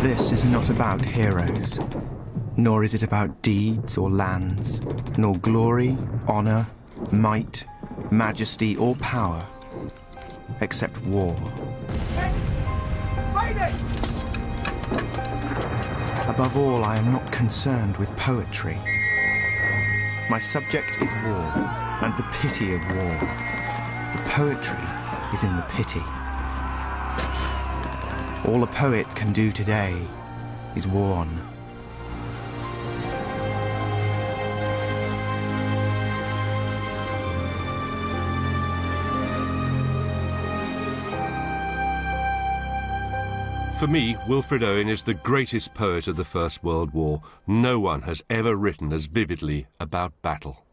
This is not about heroes, nor is it about deeds or lands, nor glory, honour, might, majesty or power, except war. Above all, I am not concerned with poetry. My subject is war, and the pity of war. The poetry is in the pity. All a poet can do today is warn. For me, Wilfred Owen is the greatest poet of the First World War. No one has ever written as vividly about battle.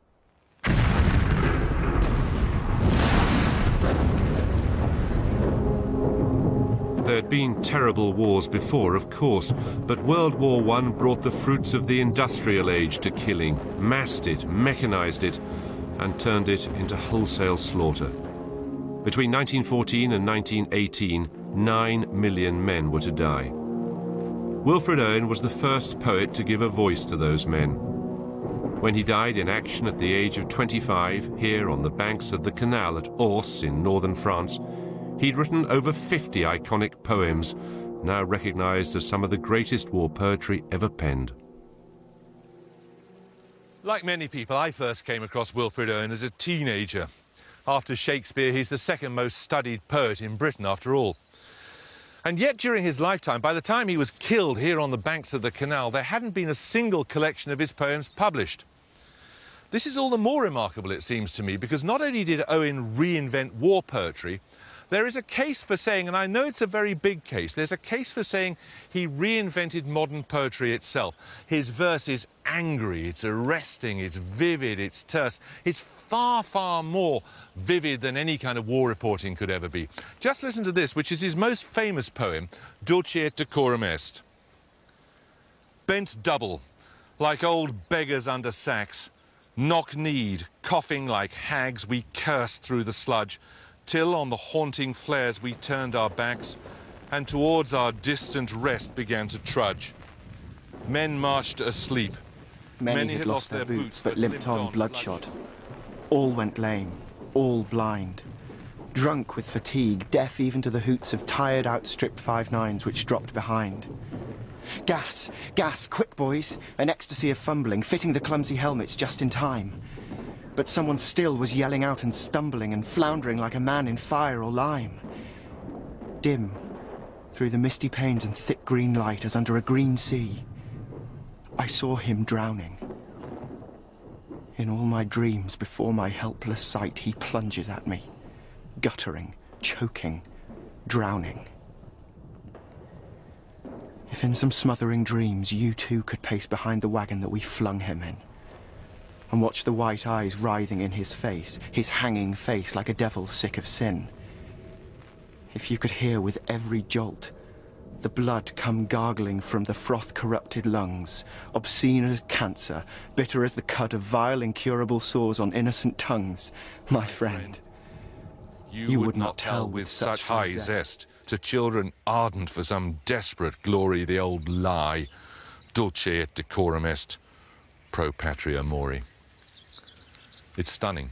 There had been terrible wars before, of course, but World War I brought the fruits of the industrial age to killing, massed it, mechanized it, and turned it into wholesale slaughter. Between 1914 and 1918, 9 million men were to die. Wilfred Owen was the first poet to give a voice to those men. When he died in action at the age of 25, here on the banks of the canal at Ors in northern France, he'd written over 50 iconic poems, now recognized as some of the greatest war poetry ever penned. Like many people, I first came across Wilfred Owen as a teenager. After Shakespeare, he's the second most studied poet in Britain, after all. And yet, during his lifetime, by the time he was killed here on the banks of the canal, there hadn't been a single collection of his poems published. This is all the more remarkable, it seems to me, because not only did Owen reinvent war poetry, there is a case for saying, and I know it's a very big case, there's a case for saying he reinvented modern poetry itself. His verse is angry, it's arresting, it's vivid, it's terse. It's far, far more vivid than any kind of war reporting could ever be. Just listen to this, which is his most famous poem, Dulce et decorum est. Bent double, like old beggars under sacks, knock-kneed, coughing like hags, we cursed through the sludge, till on the haunting flares we turned our backs, and towards our distant rest began to trudge. Men marched asleep. Many had lost their boots, but limped on bloodshot. All went lame, all blind. Drunk with fatigue, deaf even to the hoots of tired, outstripped 5.9s which dropped behind. Gas! Gas! Quick, boys! An ecstasy of fumbling, fitting the clumsy helmets just in time. But someone still was yelling out and stumbling and floundering like a man in fire or lime. Dim, through the misty panes and thick green light as under a green sea, I saw him drowning. In all my dreams, before my helpless sight, he plunges at me, guttering, choking, drowning. If in some smothering dreams you too could pace behind the wagon that we flung him in, and watch the white eyes writhing in his face, his hanging face like a devil sick of sin. If you could hear with every jolt the blood come gargling from the froth-corrupted lungs, obscene as cancer, bitter as the cut of vile, incurable sores on innocent tongues, my friend, you would not tell with such high zest to children ardent for some desperate glory the old lie, dulce et decorum est, pro patria mori. It's stunning.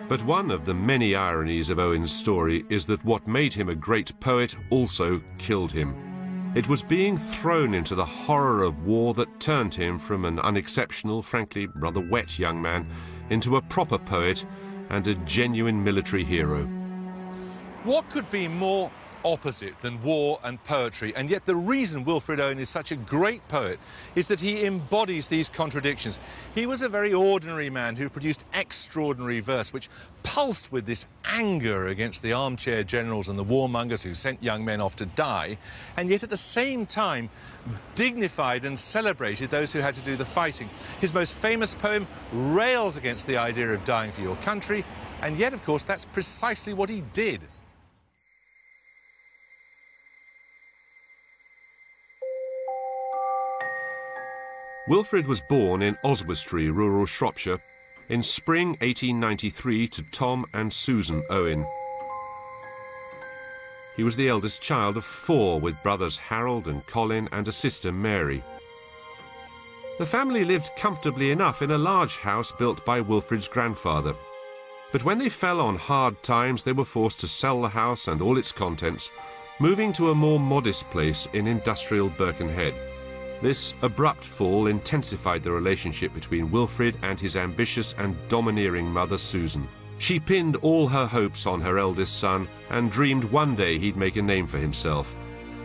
But one of the many ironies of Owen's story is that what made him a great poet also killed him. It was being thrown into the horror of war that turned him from an unexceptional, frankly rather wet young man into a proper poet and a genuine military hero. What could be more opposite than war and poetry? And yet the reason Wilfred Owen is such a great poet is that he embodies these contradictions. He was a very ordinary man who produced extraordinary verse which pulsed with this anger against the armchair generals and the warmongers who sent young men off to die, and yet at the same time dignified and celebrated those who had to do the fighting. His most famous poem rails against the idea of dying for your country, and yet of course that's precisely what he did. Wilfred was born in Oswestry, rural Shropshire, in spring 1893 to Tom and Susan Owen. He was the eldest child of 4, with brothers Harold and Colin and a sister Mary. The family lived comfortably enough in a large house built by Wilfrid's grandfather. But when they fell on hard times, they were forced to sell the house and all its contents, moving to a more modest place in industrial Birkenhead. This abrupt fall intensified the relationship between Wilfrid and his ambitious and domineering mother Susan. She pinned all her hopes on her eldest son and dreamed one day he'd make a name for himself.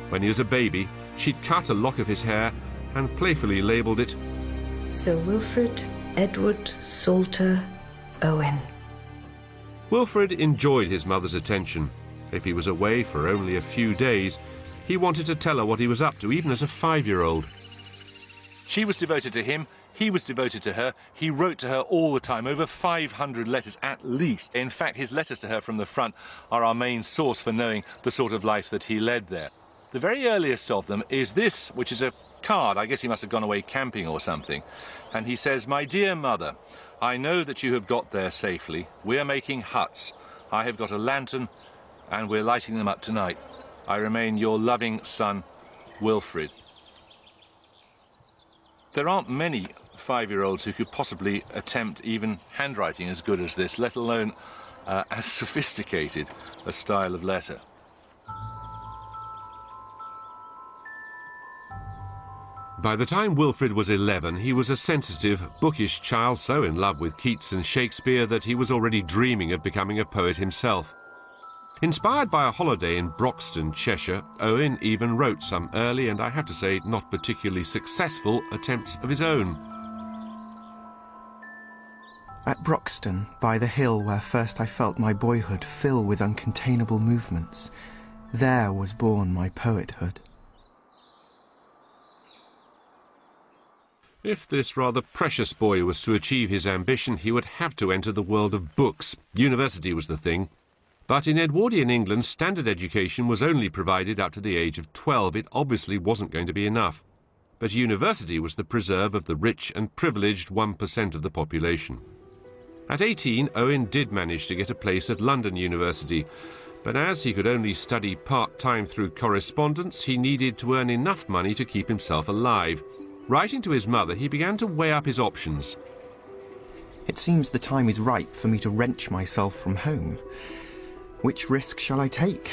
When he was a baby, she'd cut a lock of his hair and playfully labelled it Sir Wilfrid Edward Salter Owen. Wilfrid enjoyed his mother's attention. If he was away for only a few days, he wanted to tell her what he was up to, even as a 5-year-old. She was devoted to him, he was devoted to her, he wrote to her all the time, over 500 letters at least. In fact, his letters to her from the front are our main source for knowing the sort of life that he led there. The very earliest of them is this, which is a card. I guess he must have gone away camping or something. And he says, "My dear mother, I know that you have got there safely. We're making huts. I have got a lantern and we're lighting them up tonight. I remain your loving son, Wilfrid." There aren't many 5-year-olds who could possibly attempt even handwriting as good as this, let alone as sophisticated a style of letter. By the time Wilfrid was 11, he was a sensitive, bookish child, so in love with Keats and Shakespeare that he was already dreaming of becoming a poet himself. Inspired by a holiday in Broxton, Cheshire, Owen even wrote some early and, I have to say, not particularly successful attempts of his own. At Broxton, by the hill where first I felt my boyhood fill with uncontainable movements, there was born my poethood. If this rather precious boy was to achieve his ambition, he would have to enter the world of books. University was the thing. But in Edwardian England, standard education was only provided up to the age of 12. It obviously wasn't going to be enough. But university was the preserve of the rich and privileged 1% of the population. At 18, Owen did manage to get a place at London University, but as he could only study part-time through correspondence, he needed to earn enough money to keep himself alive. Writing to his mother, he began to weigh up his options. It seems the time is ripe for me to wrench myself from home. Which risk shall I take?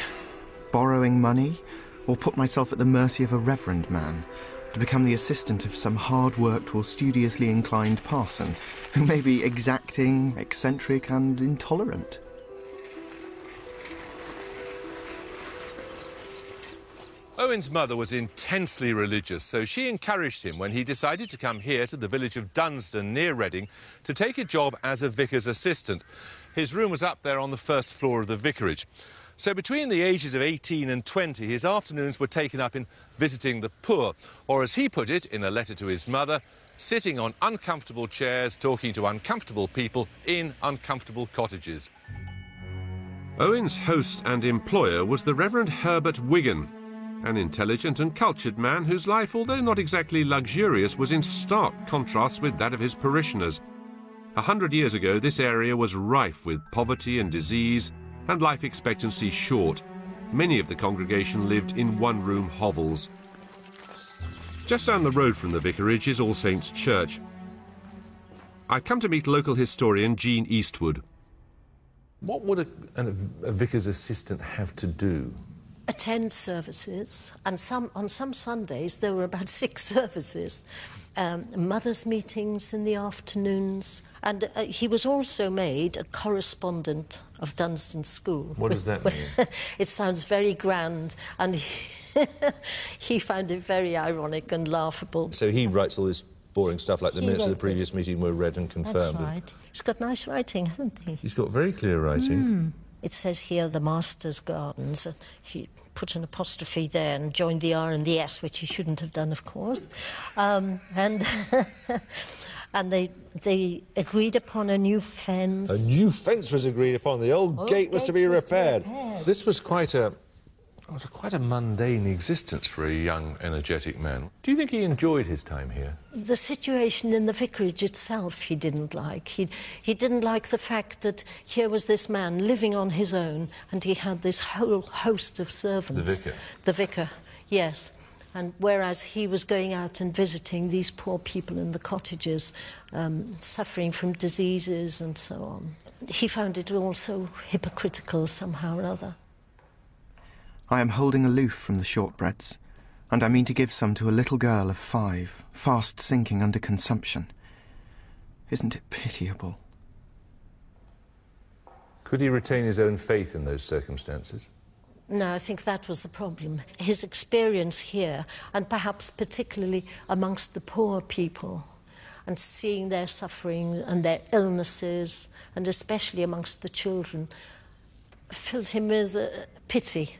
Borrowing money, or put myself at the mercy of a reverend man, to become the assistant of some hard-worked or studiously inclined parson, who may be exacting, eccentric and intolerant? Owen's mother was intensely religious, so she encouraged him when he decided to come here to the village of Dunsdon near Reading to take a job as a vicar's assistant. His room was up there on the first floor of the vicarage. So between the ages of 18 and 20, his afternoons were taken up in visiting the poor, or as he put it in a letter to his mother, sitting on uncomfortable chairs talking to uncomfortable people in uncomfortable cottages. Owen's host and employer was the Reverend Herbert Wigan, an intelligent and cultured man whose life, although not exactly luxurious, was in stark contrast with that of his parishioners. 100 years ago, this area was rife with poverty and disease, and life expectancy short. Many of the congregation lived in one-room hovels. Just down the road from the vicarage is All Saints' Church. I've come to meet local historian Jean Eastwood. What would a vicar's assistant have to do? Attend services, and on some Sundays there were about 6 services. Mothers' meetings in the afternoons, and he was also made a correspondent of Dunsdon School. What does that mean? It sounds very grand, and he found it very ironic and laughable. So he writes all this boring stuff like the minutes of the previous meeting were read and confirmed. That's right. He's got nice writing, hasn't he? He's got very clear writing. It says here, the Master's Gardens. He put an apostrophe there and joined the R and the S, which he shouldn't have done, of course. And they agreed upon a new fence. A new fence was agreed upon. The old gate was to be repaired. This was quite a It was quite a mundane existence for a young, energetic man. Do you think he enjoyed his time here? The situation in the vicarage itself he didn't like. He didn't like the fact that here was this man living on his own and he had this whole host of servants. The vicar? The vicar, yes. And whereas he was going out and visiting these poor people in the cottages, suffering from diseases and so on, he found it all so hypocritical somehow or other. I am holding aloof from the shortbreads, and I mean to give some to a little girl of 5, fast sinking under consumption. Isn't it pitiable? Could he retain his own faith in those circumstances? No, I think that was the problem. His experience here, and perhaps particularly amongst the poor people, and seeing their suffering and their illnesses, and especially amongst the children, filled him with pity.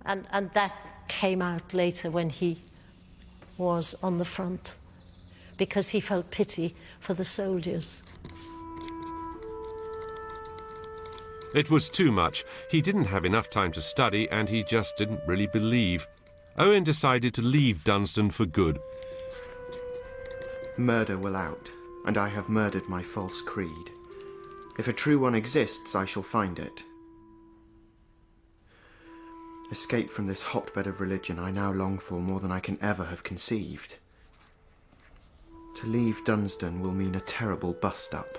And that came out later when he was on the front, because he felt pity for the soldiers. It was too much. He didn't have enough time to study, and he just didn't really believe. Owen decided to leave Dunstan for good. Murder will out, and I have murdered my false creed. If a true one exists, I shall find it. Escape from this hotbed of religion I now long for more than I can ever have conceived. To leave Dunstan will mean a terrible bust-up.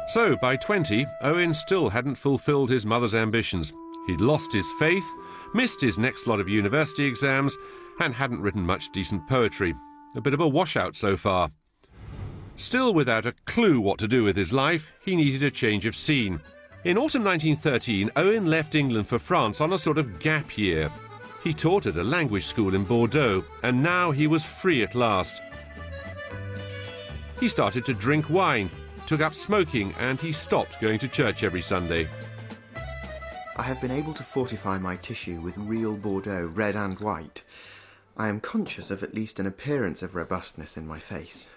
So, by 20, Owen still hadn't fulfilled his mother's ambitions. He'd lost his faith, missed his next lot of university exams, and hadn't written much decent poetry. A bit of a washout so far. Still without a clue what to do with his life, he needed a change of scene. In autumn 1913, Owen left England for France on a sort of gap year. He taught at a language school in Bordeaux, and now he was free at last. He started to drink wine, took up smoking, and he stopped going to church every Sunday. I have been able to fortify my tissue with real Bordeaux, red and white. I am conscious of at least an appearance of robustness in my face.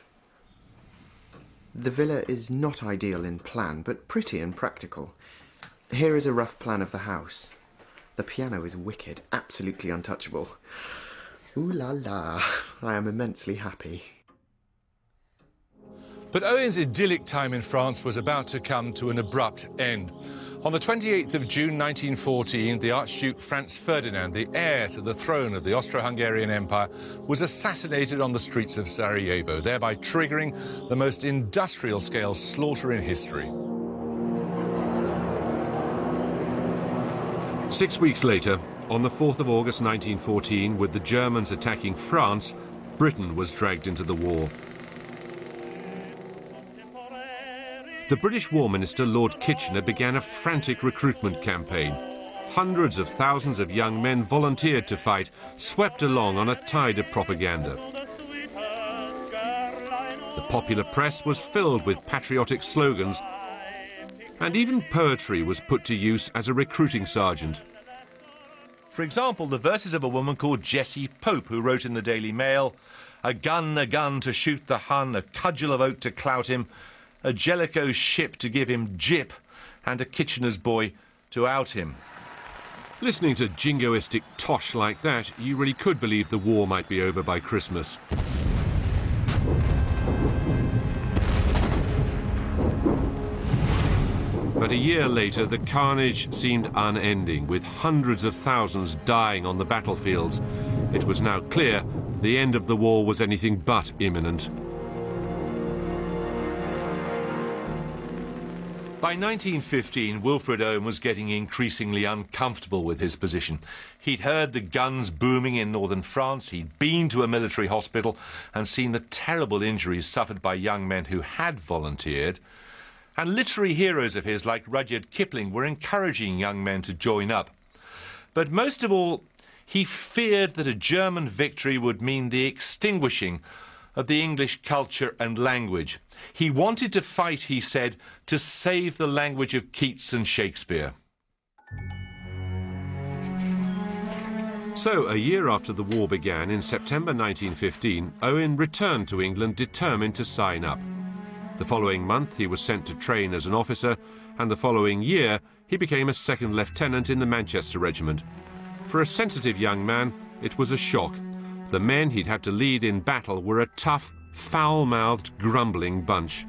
The villa is not ideal in plan, but pretty and practical. Here is a rough plan of the house. The piano is wicked, absolutely untouchable. Ooh la la, I am immensely happy. But Owen's idyllic time in France was about to come to an abrupt end. On the 28th of June 1914, the Archduke Franz Ferdinand, the heir to the throne of the Austro-Hungarian Empire, was assassinated on the streets of Sarajevo, thereby triggering the most industrial-scale slaughter in history. 6 weeks later, on the 4th of August 1914, with the Germans attacking France, Britain was dragged into the war. The British War Minister, Lord Kitchener, began a frantic recruitment campaign. Hundreds of thousands of young men volunteered to fight, swept along on a tide of propaganda. The popular press was filled with patriotic slogans, and even poetry was put to use as a recruiting sergeant. For example, the verses of a woman called Jessie Pope, who wrote in the Daily Mail, a gun to shoot the Hun, a cudgel of oak to clout him, a Jellicoe ship to give him jip, and a Kitchener's boy to out him. Listening to jingoistic tosh like that, you really could believe the war might be over by Christmas. But a year later, the carnage seemed unending, with hundreds of thousands dying on the battlefields. It was now clear the end of the war was anything but imminent. By 1915, Wilfred Owen was getting increasingly uncomfortable with his position. He'd heard the guns booming in northern France, he'd been to a military hospital and seen the terrible injuries suffered by young men who had volunteered. And literary heroes of his, like Rudyard Kipling, were encouraging young men to join up. But most of all, he feared that a German victory would mean the extinguishing of the English culture and language. He wanted to fight, he said, to save the language of Keats and Shakespeare. So, a year after the war began, in September 1915, Owen returned to England determined to sign up. The following month, he was sent to train as an officer, and the following year, He became a second lieutenant in the Manchester Regiment. For a sensitive young man, it was a shock. The men he'd have to lead in battle were a tough, foul-mouthed, grumbling bunch.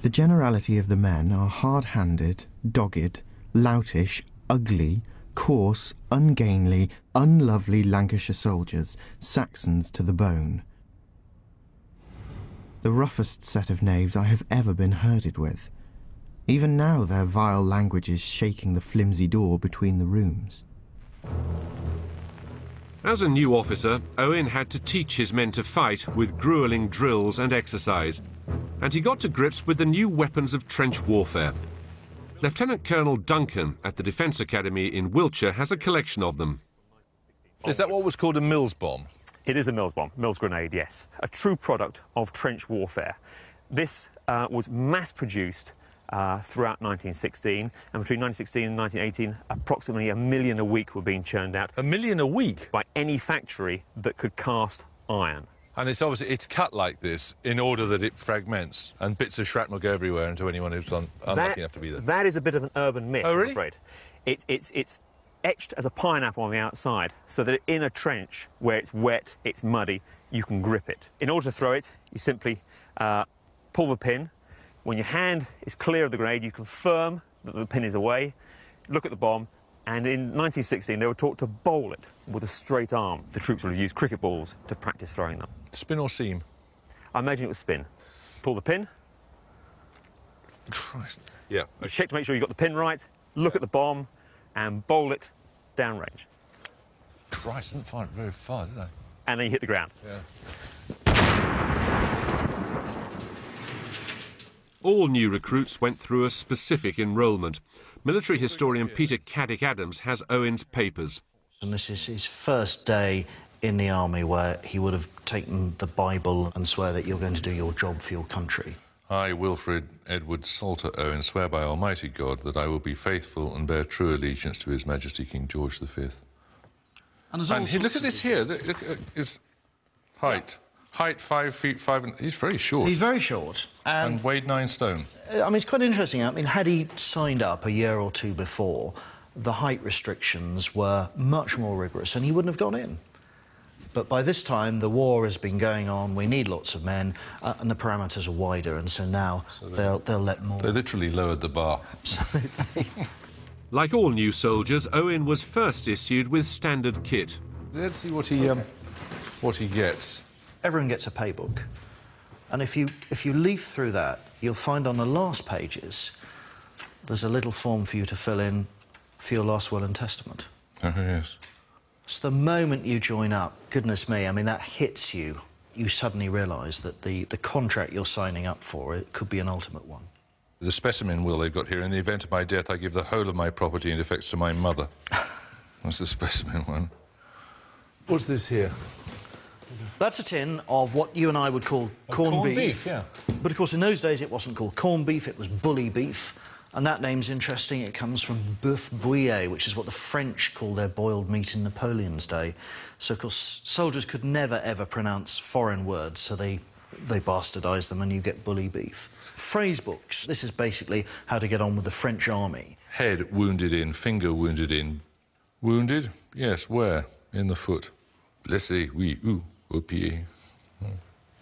The generality of the men are hard-handed, dogged, loutish, ugly, coarse, ungainly, unlovely Lancashire soldiers, Saxons to the bone. The roughest set of knaves I have ever been herded with. Even now their vile language is shaking the flimsy door between the rooms. As a new officer, Owen had to teach his men to fight with gruelling drills and exercise, and he got to grips with the new weapons of trench warfare. Lieutenant Colonel Duncan at the Defence Academy in Wiltshire has a collection of them. Is that what was called a Mills bomb? It is a Mills bomb, Mills grenade, yes. A true product of trench warfare. This was mass-produced throughout 1916, and between 1916 and 1918, approximately 1 million a week were being churned out. 1 million a week? By any factory that could cast iron. And it's obviously, it's cut like this in order that it fragments, and bits of shrapnel go everywhere into anyone who's unlucky enough to be there. That is a bit of an urban myth, oh, really? I'm afraid. It's etched as a pineapple on the outside, so that in a trench where it's wet, it's muddy, you can grip it. In order to throw it, you simply pull the pin. When your hand is clear of the grenade, you confirm that the pin is away, look at the bomb, and in 1916 they were taught to bowl it with a straight arm. The troops would have used cricket balls to practice throwing them. Spin or seam? I imagine it was spin. Pull the pin. Christ. Yeah. You check to make sure you got the pin right, look at the bomb, and bowl it downrange. Christ, I didn't find it very far, did I? And then you hit the ground. Yeah. All new recruits went through a specific enrolment. Military historian Peter Caddick-Adams has Owen's papers. And this is his first day in the army where he would have taken the Bible and swear that you're going to do your job for your country. I, Wilfrid Edward Salter Owen, swear by Almighty God that I will be faithful and bear true allegiance to His Majesty King George V. And look at this here. Look at his height. Height 5 feet 5 and he's very short. He's very short. And weighed 9 stone. I mean, it's quite interesting. I mean, had he signed up a year or two before, the height restrictions were much more rigorous and he wouldn't have gone in. But by this time, the war has been going on, we need lots of men, and the parameters are wider, and so now they'll let more. They literally lowered the bar. Absolutely. Like all new soldiers, Owen was first issued with standard kit. Let's see what he gets. Everyone gets a paybook. And if you leaf through that, you'll find on the last pages there's a little form for you to fill in for your last will and testament. Oh, yes. It's the moment you join up, goodness me, I mean, that hits you. You suddenly realise that the contract you're signing up for, it could be an ultimate one. The specimen will they've got here, in the event of my death, I give the whole of my property and effects to my mother. That's the specimen one. What's this here? That's a tin of what you and I would call corned beef. Yeah. But, of course, in those days, it wasn't called corned beef, it was bully beef. And that name's interesting. It comes from bœuf bouillé, which is what the French called their boiled meat in Napoleon's day. So, of course, soldiers could never, ever pronounce foreign words, so they bastardised them and you get bully beef. Phrase books. This is basically how to get on with the French army. Head wounded in, finger wounded in. Wounded? Yes, where? In the foot. Blessé, oui, au pied.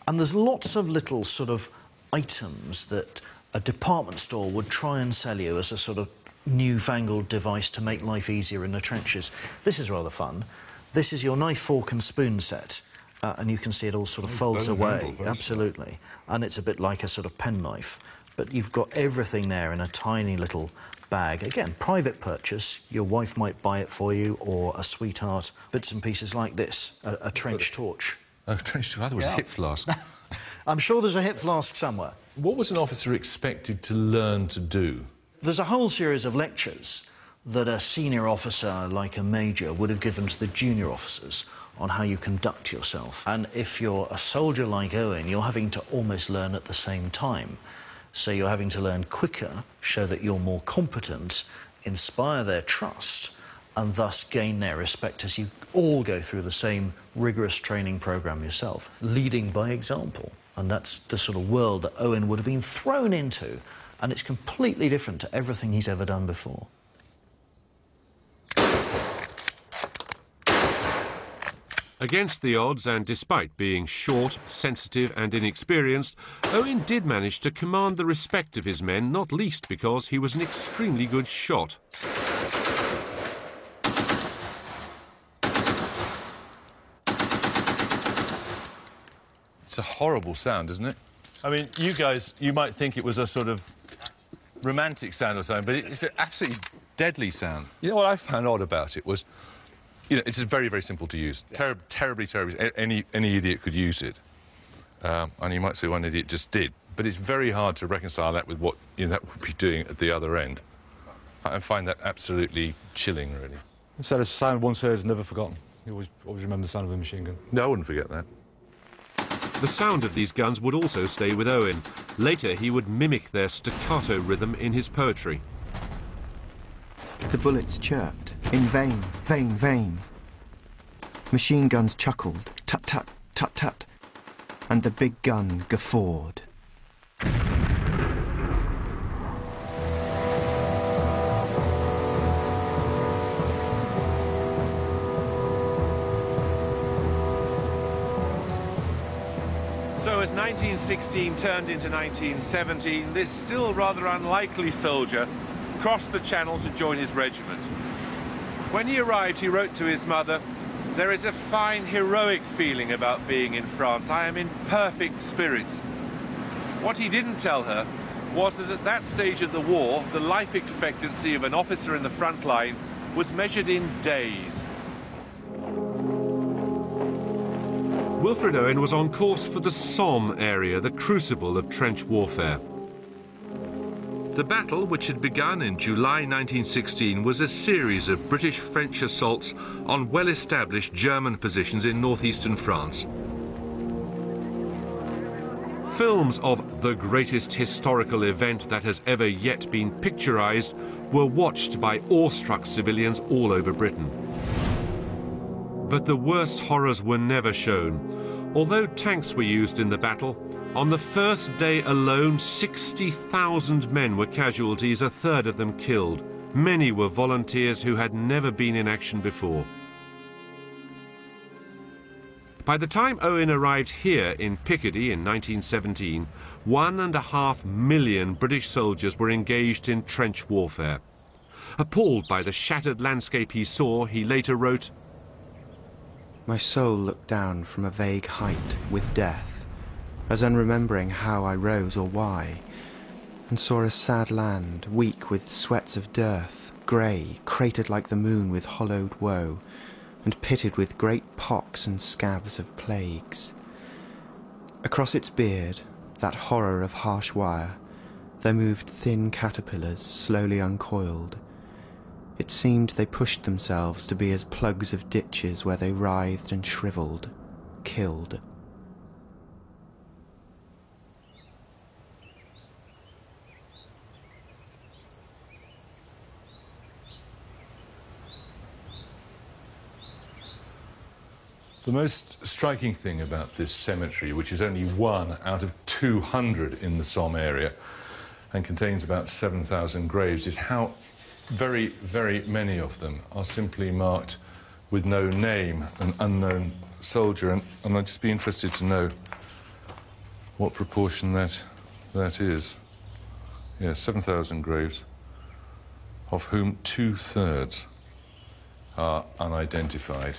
And there's lots of little sort of items that a department store would try and sell you as a sort of newfangled device to make life easier in the trenches. This is rather fun. This is your knife, fork and spoon set. And you can see it all sort of folds away. Absolutely. And it's a bit like a sort of penknife. But you've got everything there in a tiny little bag. Again, private purchase. Your wife might buy it for you, or a sweetheart. Bits and pieces like this, a trench torch. Oh, trench torch. I thought it was a hip flask. I'm sure there's a hip flask somewhere. What was an officer expected to learn to do? There's a whole series of lectures that a senior officer, like a major, would have given to the junior officers on how you conduct yourself. And if you're a soldier like Owen, you're having to almost learn at the same time. So you're having to learn quicker, show that you're more competent, inspire their trust, and thus gain their respect as you all go through the same rigorous training programme yourself, leading by example. And that's the sort of world that Owen would have been thrown into and it's completely different to everything he's ever done before. Against the odds, and despite being short, sensitive and inexperienced, Owen did manage to command the respect of his men, not least because he was an extremely good shot. It's a horrible sound, isn't it? I mean, you guys, you might think it was a sort of romantic sound or something, but it's an absolutely deadly sound. You know what I found odd about it was, you know, it's very, very simple to use. Yeah. Terribly. Any idiot could use it. And you might say one idiot just did. But it's very hard to reconcile that with what, you know, that would be doing at the other end. I find that absolutely chilling, really. So it's a sound once heard is never forgotten. You always remember the sound of a machine gun. No, I wouldn't forget that. The sound of these guns would also stay with Owen. Later, he would mimic their staccato rhythm in his poetry. The bullets chirped, in vain, vain. Machine guns chuckled, tut-tut, tut-tut, and the big gun guffawed. So as 1916 turned into 1917, this still rather unlikely soldier crossed the Channel to join his regiment. When he arrived, he wrote to his mother, "There is a fine, heroic feeling about being in France. I am in perfect spirits." What he didn't tell her was that at that stage of the war, the life expectancy of an officer in the front line was measured in days. Wilfred Owen was on course for the Somme area, the crucible of trench warfare. The battle, which had begun in July 1916, was a series of British-French assaults on well-established German positions in northeastern France. Films of the greatest historical event that has ever yet been picturized were watched by awestruck civilians all over Britain. But the worst horrors were never shown. Although tanks were used in the battle, on the first day alone, 60,000 men were casualties, a third of them killed. Many were volunteers who had never been in action before. By the time Owen arrived here in Picardy in 1917, 1.5 million British soldiers were engaged in trench warfare. Appalled by the shattered landscape he saw, he later wrote, "My soul looked down from a vague height with death, as unremembering how I rose or why, and saw a sad land, weak with sweats of dearth, grey, cratered like the moon with hollowed woe, and pitted with great pox and scabs of plagues. Across its beard, that horror of harsh wire, there moved thin caterpillars, slowly uncoiled. It seemed they pushed themselves to be as plugs of ditches where they writhed and shriveled, killed." The most striking thing about this cemetery, which is only one out of 200 in the Somme area and contains about 7,000 graves, is how very, very many of them are simply marked with no name, an unknown soldier. And I'd just be interested to know what proportion that is. Yeah, 7,000 graves, of whom 2/3 are unidentified.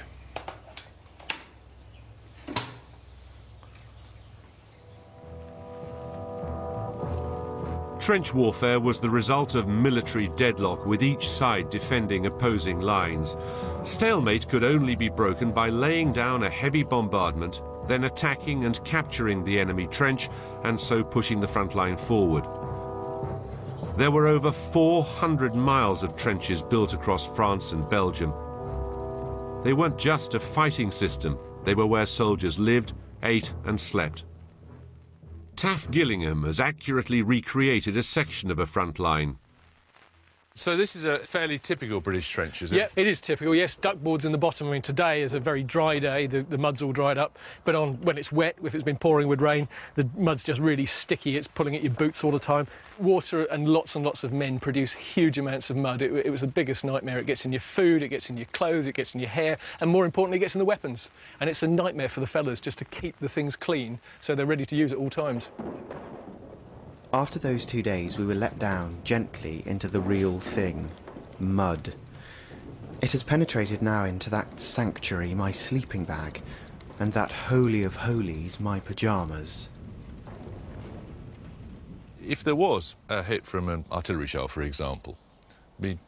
Trench warfare was the result of military deadlock, with each side defending opposing lines. Stalemate could only be broken by laying down a heavy bombardment, then attacking and capturing the enemy trench, and so pushing the front line forward. There were over 400 miles of trenches built across France and Belgium. They weren't just a fighting system, they were where soldiers lived, ate and slept. Taff Gillingham has accurately recreated a section of a front line. So this is a fairly typical British trench, is it? Yeah, it is typical, yes. Duckboards in the bottom. I mean, today is a very dry day, the mud's all dried up, but when it's wet, if it's been pouring with rain, the mud's just really sticky, it's pulling at your boots all the time. Water and lots of men produce huge amounts of mud. It was the biggest nightmare. It gets in your food, it gets in your clothes, it gets in your hair, and more importantly, it gets in the weapons. And it's a nightmare for the fellas just to keep the things clean so they're ready to use at all times. After those 2 days, we were let down gently into the real thing, mud. It has penetrated now into that sanctuary, my sleeping bag, and that holy of holies, my pyjamas. If there was a hit from an artillery shell, for example, I mean,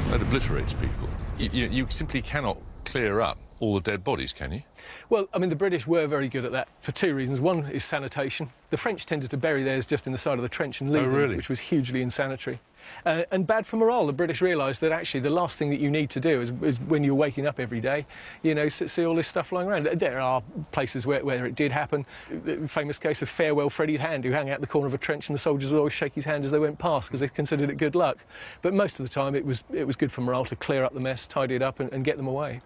that obliterates people. You simply cannot clear up all the dead bodies, can you? Well, I mean, the British were very good at that for two reasons. One is sanitation. The French tended to bury theirs just in the side of the trench and leave them, which was hugely insanitary. And bad for morale. The British realised that actually the last thing that you need to do is when you're waking up every day, you know, see all this stuff lying around. There are places where it did happen. The famous case of Farewell Freddie's hand, who hung out the corner of a trench and the soldiers would always shake his hand as they went past because they considered it good luck. But most of the time it was good for morale to clear up the mess, tidy it up and get them away.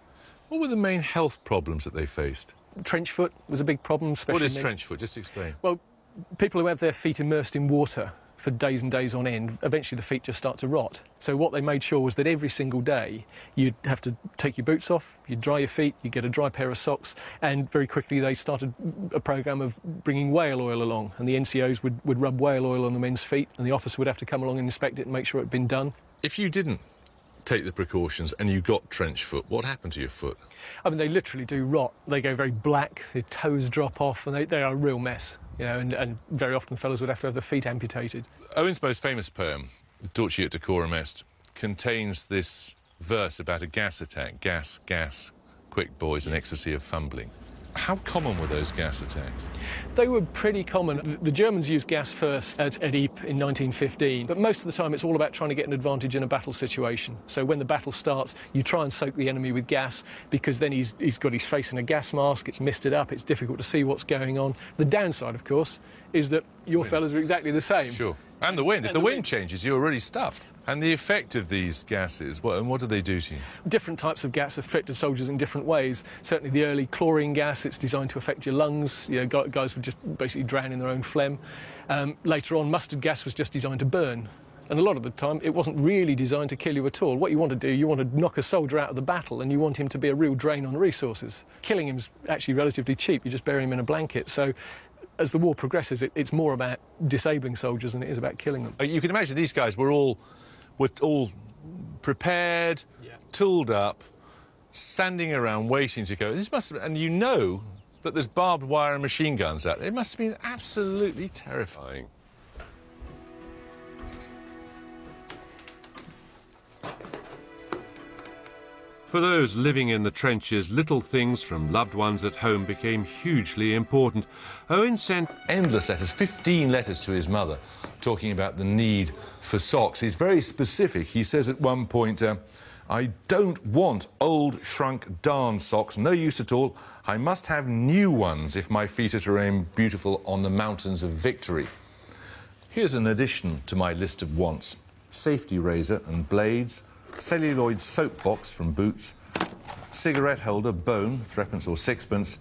What were the main health problems that they faced? Trench foot was a big problem, especially... What is trench foot? Just explain. Well, people who have their feet immersed in water for days and days on end, eventually the feet just start to rot. So what they made sure was that every single day you'd have to take your boots off, you'd dry your feet, you'd get a dry pair of socks, and very quickly they started a programme of bringing whale oil along, and the NCOs would rub whale oil on the men's feet, and the officer would have to come along and inspect it and make sure it had been done. If you didn't take the precautions and you got trench foot, what happened to your foot? I mean, they literally do rot. They go very black, their toes drop off, and they are a real mess, you know, and very often fellows would have to have their feet amputated. Owen's most famous poem, Dulci et decorum est, contains this verse about a gas attack. Gas, gas, quick boys, an ecstasy of fumbling. How common were those gas attacks? They were pretty common. The Germans used gas first at Ypres in 1915, but most of the time it's all about trying to get an advantage in a battle situation. So when the battle starts, you try and soak the enemy with gas, because then he's got his face in a gas mask, it's misted up, it's difficult to see what's going on. The downside, of course, is that your fellas are exactly the same. Sure. And the wind. If the wind changes, you're already stuffed. And the effect of these gases, what do they do to you? Different types of gas affected soldiers in different ways. Certainly the early chlorine gas, it's designed to affect your lungs. You know, guys would just basically drown in their own phlegm. Later on, mustard gas was just designed to burn. And a lot of the time, it wasn't really designed to kill you at all. What you want to do, you want to knock a soldier out of the battle, and you want him to be a real drain on resources. Killing him's actually relatively cheap. You just bury him in a blanket. So as the war progresses, it's more about disabling soldiers than it is about killing them. You can imagine these guys were all prepared, tooled up, standing around waiting to go. This must have, and you know that there's barbed wire and machine guns out there. It must have been absolutely terrifying. For those living in the trenches, little things from loved ones at home became hugely important. Owen sent endless letters, 15 letters to his mother, talking about the need for socks. He's very specific. He says at one point, I don't want old, shrunk darn socks, no use at all. I must have new ones if my feet are to remain beautiful on the mountains of victory. Here's an addition to my list of wants. Safety razor and blades, celluloid soap box from Boots, cigarette holder, bone, 3d or 6d,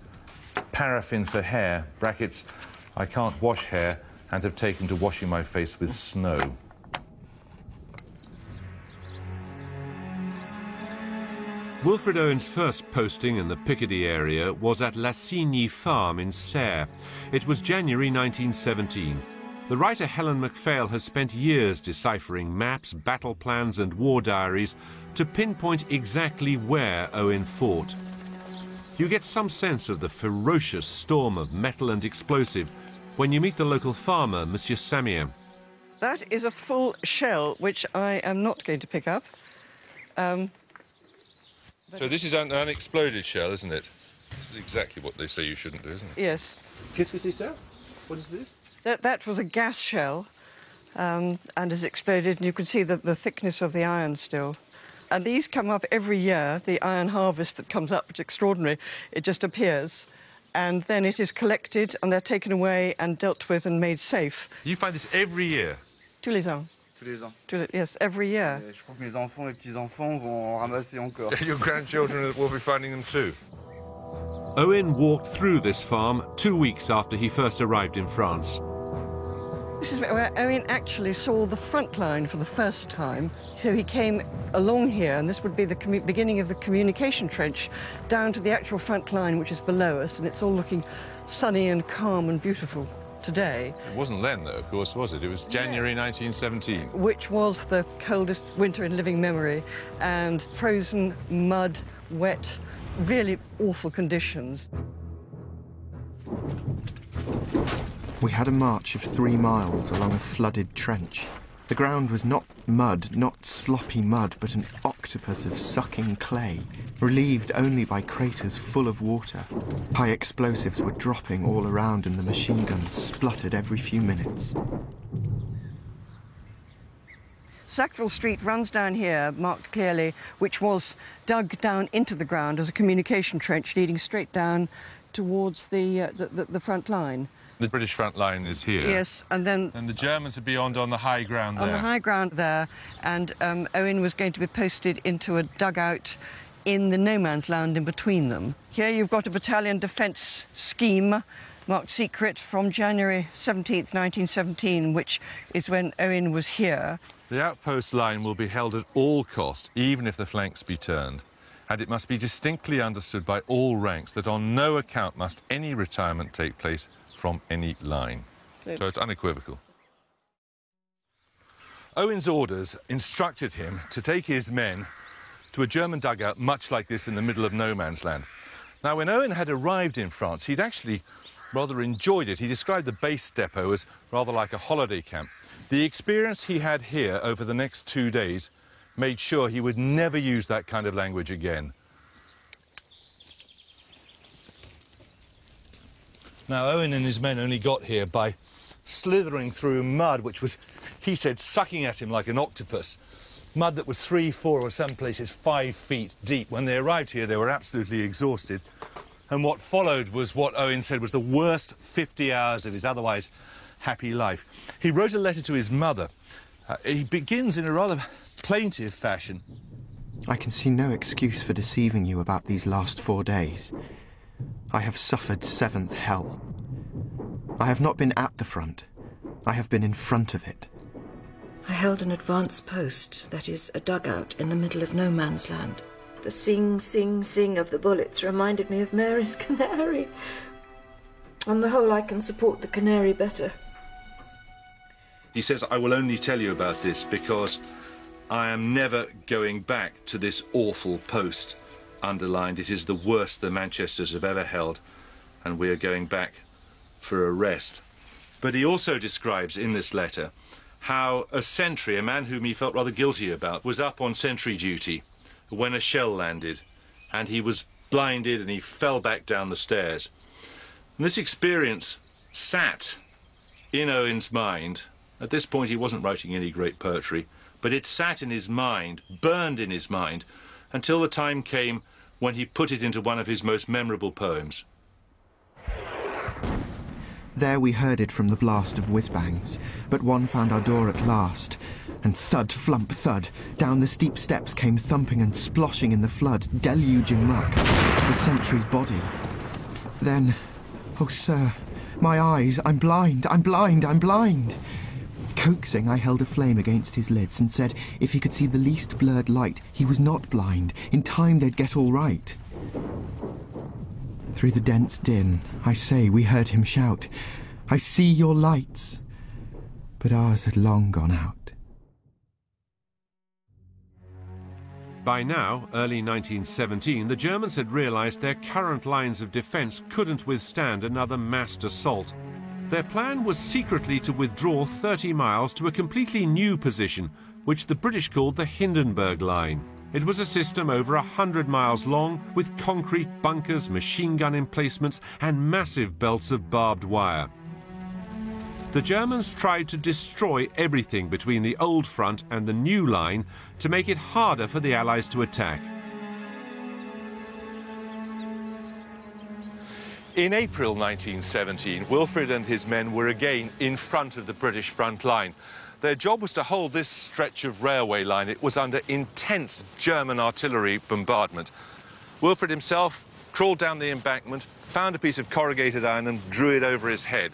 paraffin for hair, brackets, I can't wash hair and have taken to washing my face with snow. Wilfred Owen's first posting in the Picardy area was at Lassigny Farm in Serres. It was January 1917. The writer Helen Macphail has spent years deciphering maps, battle plans and war diaries to pinpoint exactly where Owen fought. You get some sense of the ferocious storm of metal and explosive when you meet the local farmer, Monsieur Samien. That is a full shell, which I am not going to pick up. So this is an unexploded shell, isn't it? This is exactly what they say you shouldn't do, isn't it? Yes. Qu'est-ce que c'est ça? What is this? That was a gas shell and has exploded, and you can see the thickness of the iron still. And these come up every year, the iron harvest that comes up, it's extraordinary. It just appears, and then it is collected, and they're taken away and dealt with and made safe. You find this every year? Tous les ans. tous les ans. Yes, every year. Et je crois que mes enfants et petits-enfants vont en ramasser encore. Your grandchildren will be finding them too. Owen walked through this farm 2 weeks after he first arrived in France. This is where Owen actually saw the front line for the first time. So he came along here, and this would be the beginning of the communication trench, down to the actual front line, which is below us, and it's all looking sunny and calm and beautiful today. It wasn't then, though, of course, was it? It was January 1917. Which was the coldest winter in living memory, and frozen, mud, wet, really awful conditions. We had a march of 3 miles along a flooded trench. The ground was not mud, not sloppy mud, but an octopus of sucking clay, relieved only by craters full of water. High explosives were dropping all around and the machine guns spluttered every few minutes. Sackville Street runs down here, marked clearly, which was dug down into the ground as a communication trench leading straight down towards the front line. The British front line is here. Yes, and then... And the Germans are beyond on the high ground there. On the high ground there, and Owen was going to be posted into a dugout in the no man's land in between them. Here you've got a battalion defence scheme marked secret from January 17th, 1917, which is when Owen was here. The outpost line will be held at all cost, even if the flanks be turned. And it must be distinctly understood by all ranks that on no account must any retirement take place from any line. So it's unequivocal. Owen's orders instructed him to take his men to a German dugout much like this in the middle of no man's land. Now, when Owen had arrived in France, he'd actually rather enjoyed it. He described the base depot as rather like a holiday camp. The experience he had here over the next 2 days made sure he would never use that kind of language again. Now, Owen and his men only got here by slithering through mud, which was, he said, sucking at him like an octopus. Mud that was 3, 4, or some places 5 feet deep. When they arrived here, they were absolutely exhausted. And what followed was what Owen said was the worst 50 hours of his otherwise happy life. He wrote a letter to his mother. He begins in a rather plaintive fashion. I can see no excuse for deceiving you about these last 4 days. I have suffered 7th hell. I have not been at the front. I have been in front of it. I held an advanced post, that is, a dugout in the middle of no man's land. The sing, sing, sing of the bullets reminded me of Mary's canary. On the whole, I can support the canary better. He says, I will only tell you about this because I am never going back to this awful post. Underlined, it is the worst the Manchesters have ever held, and we are going back for a rest. But he also describes in this letter how a sentry, a man whom he felt rather guilty about, was up on sentry duty when a shell landed, and he was blinded and he fell back down the stairs. And this experience sat in Owen's mind. At this point, he wasn't writing any great poetry, but it sat in his mind, burned in his mind, until the time came when he put it into one of his most memorable poems. There we heard it from the blast of whiz-bangs, but one found our door at last, and thud, flump, thud, down the steep steps came thumping and sploshing in the flood, deluging muck, the sentry's body. Then, oh, sir, my eyes, I'm blind, I'm blind, I'm blind. Coaxing, I held a flame against his lids and said if he could see the least blurred light, he was not blind. In time they'd get all right. Through the dense din, I say, we heard him shout, I see your lights. But ours had long gone out. By now, early 1917, the Germans had realised their current lines of defence couldn't withstand another massed assault. Their plan was secretly to withdraw 30 miles to a completely new position, which the British called the Hindenburg Line. It was a system over 100 miles long, with concrete bunkers, machine gun emplacements, and massive belts of barbed wire. The Germans tried to destroy everything between the old front and the new line to make it harder for the Allies to attack. In April 1917, Wilfred and his men were again in front of the British front line. Their job was to hold this stretch of railway line. It was under intense German artillery bombardment. Wilfred himself crawled down the embankment, found a piece of corrugated iron and drew it over his head.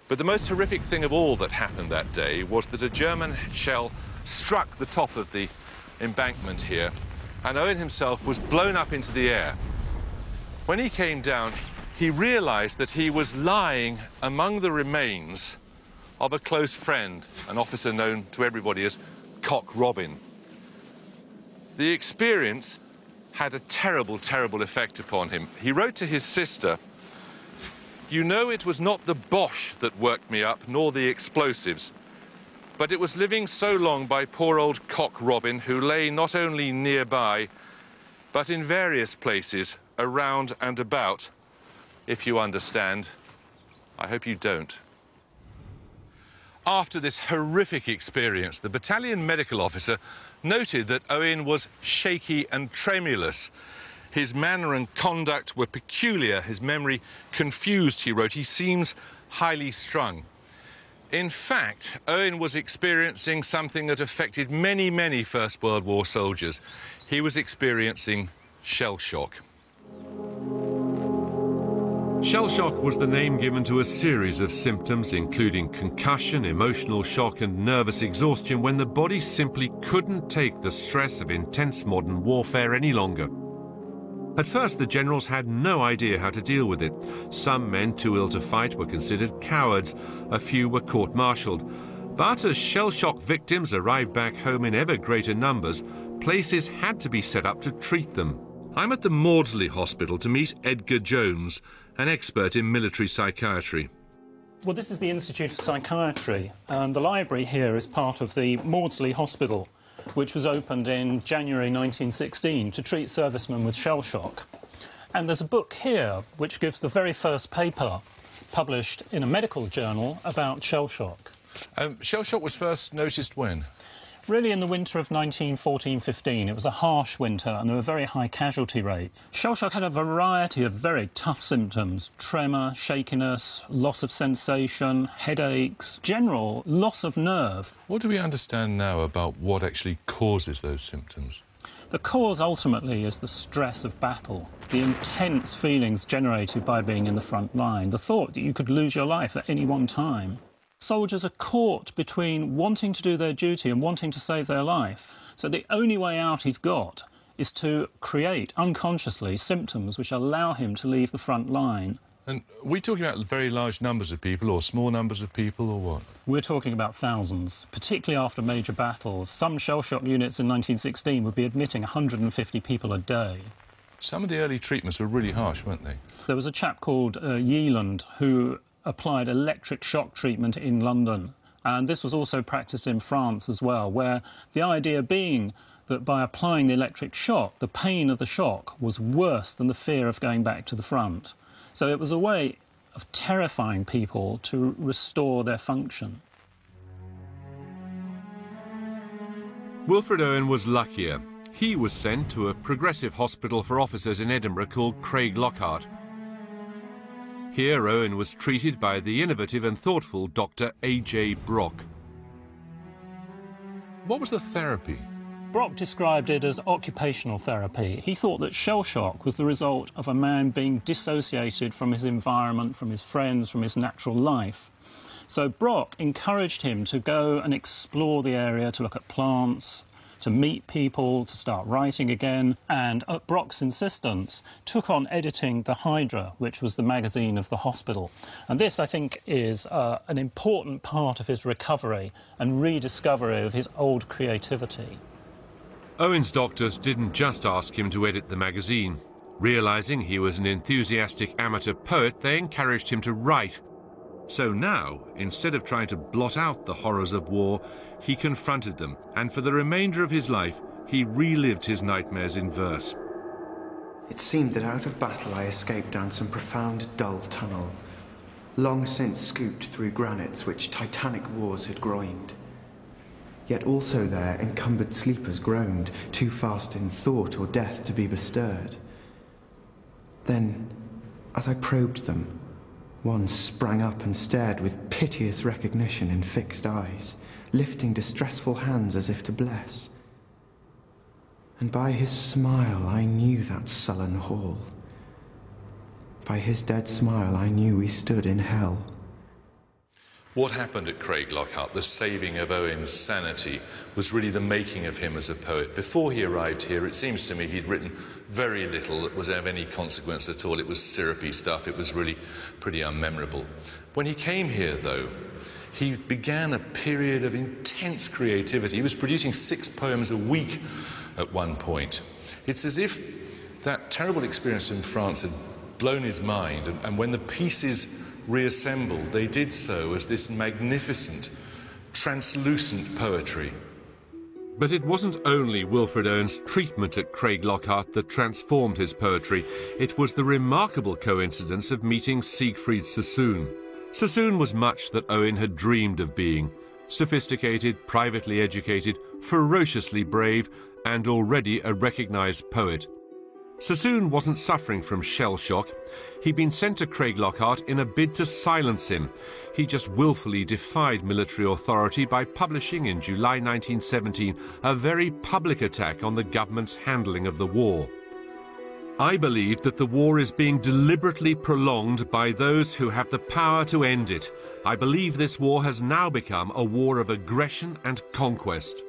But the most horrific thing of all that happened that day was that a German shell struck the top of the embankment here, and Owen himself was blown up into the air. When he came down, he realized that he was lying among the remains of a close friend, an officer known to everybody as Cock Robin. The experience had a terrible, terrible effect upon him. He wrote to his sister, "You know, it was not the Boche that worked me up, nor the explosives, but it was living so long by poor old Cock Robin, who lay not only nearby, but in various places, around and about. If you understand. I hope you don't." After this horrific experience, the battalion medical officer noted that Owen was shaky and tremulous. His manner and conduct were peculiar, his memory confused, he wrote. He seems highly strung. In fact, Owen was experiencing something that affected many, many First World War soldiers. He was experiencing shell shock. Shell shock was the name given to a series of symptoms, including concussion, emotional shock and nervous exhaustion, when the body simply couldn't take the stress of intense modern warfare any longer. At first, the generals had no idea how to deal with it. Some men too ill to fight were considered cowards. A few were court-martialed. But as shell shock victims arrived back home in ever greater numbers, places had to be set up to treat them. I'm at the Maudsley Hospital to meet Edgar Jones, an expert in military psychiatry. Well, this is the Institute of Psychiatry, and the library here is part of the Maudsley Hospital, which was opened in January 1916 to treat servicemen with shell shock. And there's a book here which gives the very first paper published in a medical journal about shell shock. Shell shock was first noticed when? Really in the winter of 1914-15. It was a harsh winter and there were very high casualty rates. Shell shock had a variety of very tough symptoms: tremor, shakiness, loss of sensation, headaches, general loss of nerve. What do we understand now about what actually causes those symptoms? The cause ultimately is the stress of battle, the intense feelings generated by being in the front line, the thought that you could lose your life at any one time. Soldiers are caught between wanting to do their duty and wanting to save their life. So the only way out he's got is to create, unconsciously, symptoms which allow him to leave the front line. And are we talking about very large numbers of people or small numbers of people or what? We're talking about thousands, particularly after major battles. Some shell shock units in 1916 would be admitting 150 people a day. Some of the early treatments were really harsh, weren't they? There was a chap called Yealand who applied electric shock treatment in London, and this was also practiced in France as well, where the idea being that by applying the electric shock, the pain of the shock was worse than the fear of going back to the front. So it was a way of terrifying people to restore their function. Wilfred Owen was luckier. He was sent to a progressive hospital for officers in Edinburgh called Craig Lockhart. Here, Owen was treated by the innovative and thoughtful Dr. A.J. Brock. What was the therapy? Brock described it as occupational therapy. He thought that shell shock was the result of a man being dissociated from his environment, from his friends, from his natural life. So Brock encouraged him to go and explore the area, to look at plants, to meet people, to start writing again, and at Brock's insistence took on editing The Hydra, which was the magazine of the hospital. And this, I think, is an important part of his recovery and rediscovery of his old creativity. Owen's doctors didn't just ask him to edit the magazine. Realising he was an enthusiastic amateur poet, they encouraged him to write. So now, instead of trying to blot out the horrors of war, he confronted them, and for the remainder of his life, he relived his nightmares in verse. It seemed that out of battle I escaped down some profound, dull tunnel, long since scooped through granites which titanic wars had groined. Yet also there encumbered sleepers groaned, too fast in thought or death to be bestirred. Then, as I probed them, one sprang up and stared with piteous recognition in fixed eyes, lifting distressful hands as if to bless. And by his smile I knew that sullen hall. By his dead smile I knew we stood in hell. What happened at Craiglockhart, the saving of Owen's sanity, was really the making of him as a poet. Before he arrived here, it seems to me he'd written very little that was of any consequence at all. It was syrupy stuff. It was really pretty unmemorable. When he came here, though, he began a period of intense creativity. He was producing 6 poems a week at one point. It's as if that terrible experience in France had blown his mind, and when the pieces reassembled, they did so as this magnificent, translucent poetry. But it wasn't only Wilfred Owen's treatment at Craiglockhart that transformed his poetry. It was the remarkable coincidence of meeting Siegfried Sassoon. Sassoon was much that Owen had dreamed of being. Sophisticated, privately educated, ferociously brave, and already a recognised poet. Sassoon wasn't suffering from shell shock. He'd been sent to Craiglockhart in a bid to silence him. He just willfully defied military authority by publishing in July 1917 a very public attack on the government's handling of the war. I believe that the war is being deliberately prolonged by those who have the power to end it. I believe this war has now become a war of aggression and conquest.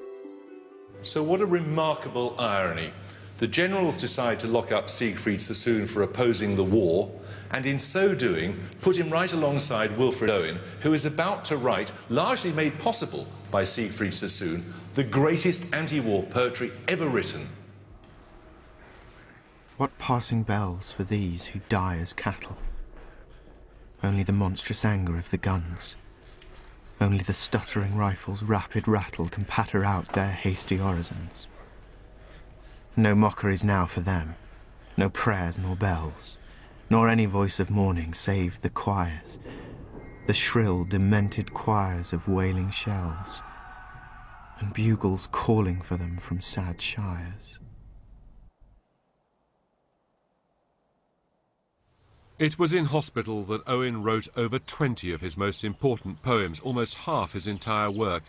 So what a remarkable irony. The generals decide to lock up Siegfried Sassoon for opposing the war, and in so doing, put him right alongside Wilfred Owen, who is about to write, largely made possible by Siegfried Sassoon, the greatest anti-war poetry ever written. What passing bells for these who die as cattle? Only the monstrous anger of the guns. Only the stuttering rifle's rapid rattle can patter out their hasty orisons. No mockeries now for them, no prayers nor bells, nor any voice of mourning save the choirs, the shrill, demented choirs of wailing shells, and bugles calling for them from sad shires. It was in hospital that Owen wrote over 20 of his most important poems, almost half his entire work.